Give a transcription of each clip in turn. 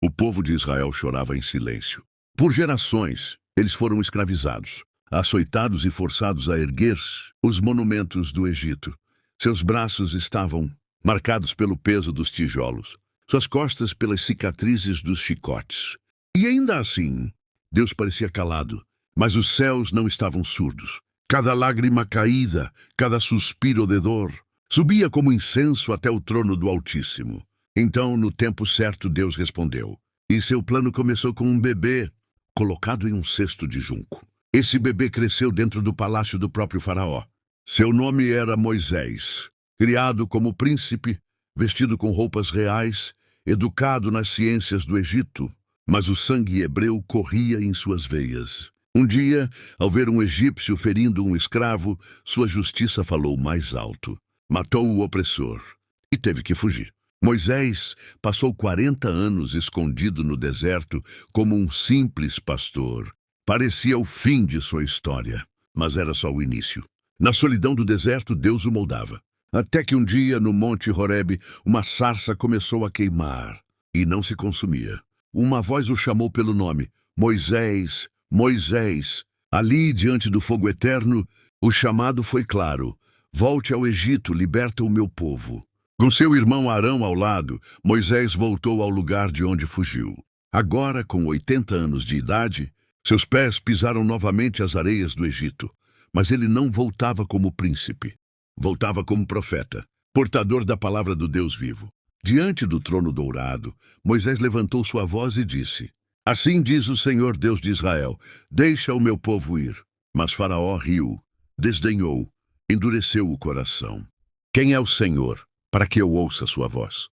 O povo de Israel chorava em silêncio. Por gerações, eles foram escravizados, açoitados e forçados a erguer os monumentos do Egito. Seus braços estavam marcados pelo peso dos tijolos, suas costas pelas cicatrizes dos chicotes. E ainda assim, Deus parecia calado, mas os céus não estavam surdos. Cada lágrima caída, cada suspiro de dor, subia como incenso até o trono do Altíssimo. Então, no tempo certo, Deus respondeu. E seu plano começou com um bebê colocado em um cesto de junco. Esse bebê cresceu dentro do palácio do próprio faraó. Seu nome era Moisés. Criado como príncipe, vestido com roupas reais, educado nas ciências do Egito, mas o sangue hebreu corria em suas veias. Um dia, ao ver um egípcio ferindo um escravo, sua justiça falou mais alto. Matou o opressor e teve que fugir. Moisés passou 40 anos escondido no deserto como um simples pastor. Parecia o fim de sua história, mas era só o início. Na solidão do deserto, Deus o moldava. Até que um dia, no Monte Horebe, uma sarça começou a queimar e não se consumia. Uma voz o chamou pelo nome: Moisés, Moisés. Ali, diante do fogo eterno, o chamado foi claro: volte ao Egito, liberta o meu povo. Com seu irmão Arão ao lado, Moisés voltou ao lugar de onde fugiu. Agora, com 80 anos de idade, seus pés pisaram novamente as areias do Egito. Mas ele não voltava como príncipe. Voltava como profeta, portador da palavra do Deus vivo. Diante do trono dourado, Moisés levantou sua voz e disse: Assim diz o Senhor Deus de Israel, deixa o meu povo ir. Mas Faraó riu, desdenhou, endureceu o coração. Quem é o Senhor, para que eu ouça sua voz?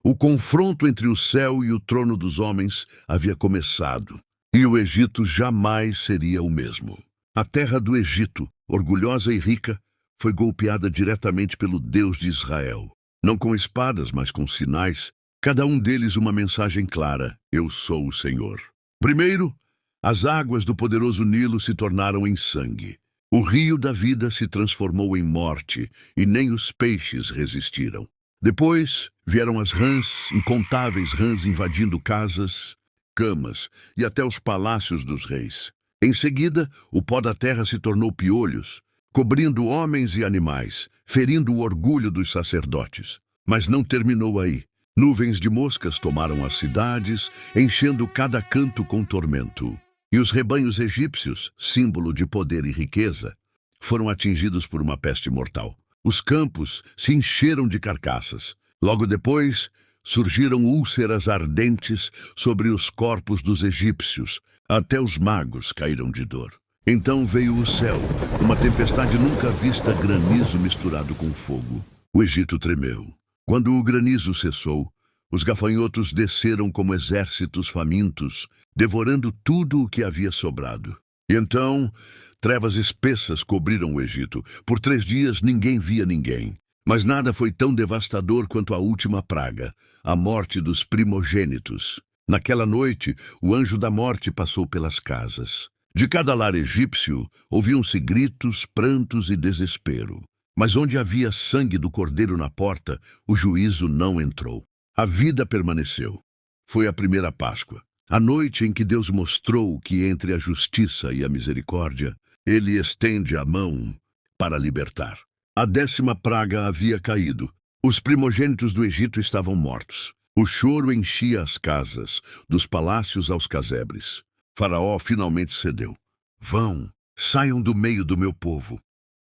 O confronto entre o céu e o trono dos homens havia começado, e o Egito jamais seria o mesmo. A terra do Egito, orgulhosa e rica, foi golpeada diretamente pelo Deus de Israel. Não com espadas, mas com sinais, cada um deles uma mensagem clara: eu sou o Senhor. Primeiro, as águas do poderoso Nilo se tornaram em sangue. O rio da vida se transformou em morte, e nem os peixes resistiram. Depois vieram as rãs, incontáveis rãs invadindo casas, camas e até os palácios dos reis. Em seguida, o pó da terra se tornou piolhos, cobrindo homens e animais, ferindo o orgulho dos sacerdotes. Mas não terminou aí. Nuvens de moscas tomaram as cidades, enchendo cada canto com tormento. E os rebanhos egípcios, símbolo de poder e riqueza, foram atingidos por uma peste mortal. Os campos se encheram de carcaças. Logo depois, surgiram úlceras ardentes sobre os corpos dos egípcios. Até os magos caíram de dor. Então veio o céu, uma tempestade nunca vista, granizo misturado com fogo. O Egito tremeu. Quando o granizo cessou, os gafanhotos desceram como exércitos famintos, devorando tudo o que havia sobrado. E então, trevas espessas cobriram o Egito. Por 3 dias ninguém via ninguém. Mas nada foi tão devastador quanto a última praga, a morte dos primogênitos. Naquela noite, o anjo da morte passou pelas casas. De cada lar egípcio, ouviam-se gritos, prantos e desespero. Mas onde havia sangue do cordeiro na porta, o juízo não entrou. A vida permaneceu. Foi a primeira Páscoa, a noite em que Deus mostrou que entre a justiça e a misericórdia, ele estende a mão para libertar. A 10ª praga havia caído. Os primogênitos do Egito estavam mortos. O choro enchia as casas, dos palácios aos casebres. Faraó finalmente cedeu. Vão, saiam do meio do meu povo.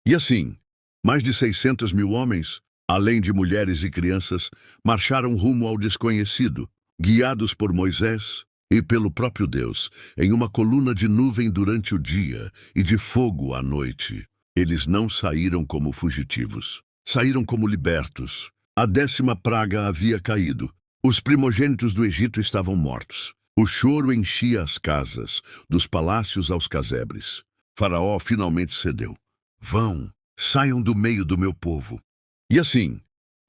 E assim, mais de 600 mil homens, além de mulheres e crianças, marcharam rumo ao desconhecido, guiados por Moisés e pelo próprio Deus, em uma coluna de nuvem durante o dia e de fogo à noite. Eles não saíram como fugitivos, saíram como libertos. A 10ª praga havia caído. Os primogênitos do Egito estavam mortos. O choro enchia as casas, dos palácios aos casebres. Faraó finalmente cedeu. Vão, saiam do meio do meu povo. E assim,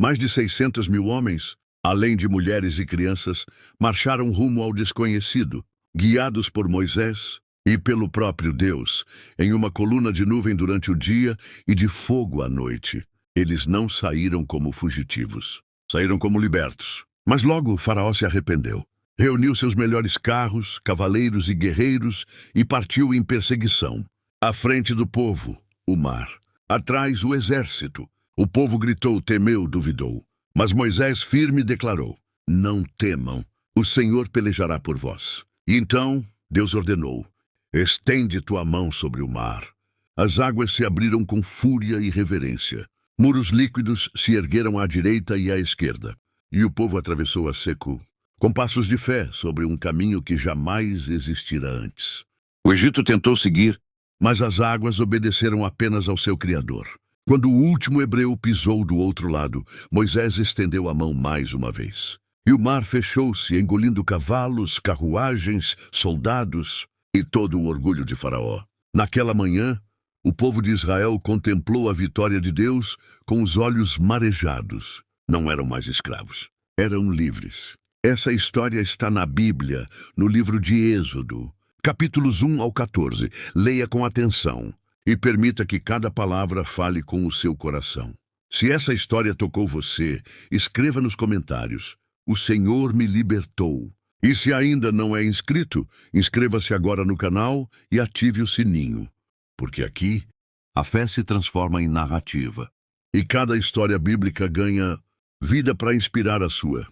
mais de 600 mil homens, além de mulheres e crianças, marcharam rumo ao desconhecido, guiados por Moisés e pelo próprio Deus, em uma coluna de nuvem durante o dia e de fogo à noite. Eles não saíram como fugitivos, saíram como libertos. Mas logo o faraó se arrependeu. Reuniu seus melhores carros, cavaleiros e guerreiros e partiu em perseguição. À frente do povo, o mar. Atrás, o exército. O povo gritou, temeu, duvidou. Mas Moisés firme declarou: não temam, o Senhor pelejará por vós. E então Deus ordenou: estende tua mão sobre o mar. As águas se abriram com fúria e reverência. Muros líquidos se ergueram à direita e à esquerda. E o povo atravessou a seco, com passos de fé sobre um caminho que jamais existira antes. O Egito tentou seguir, mas as águas obedeceram apenas ao seu Criador. Quando o último hebreu pisou do outro lado, Moisés estendeu a mão mais uma vez. E o mar fechou-se, engolindo cavalos, carruagens, soldados e todo o orgulho de Faraó. Naquela manhã, o povo de Israel contemplou a vitória de Deus com os olhos marejados. Não eram mais escravos, eram livres. Essa história está na Bíblia, no livro de Êxodo, capítulos 1 ao 14. Leia com atenção e permita que cada palavra fale com o seu coração. Se essa história tocou você, escreva nos comentários: o Senhor me libertou. E se ainda não é inscrito, inscreva-se agora no canal e ative o sininho. Porque aqui, a fé se transforma em narrativa. E cada história bíblica ganha vida para inspirar a sua.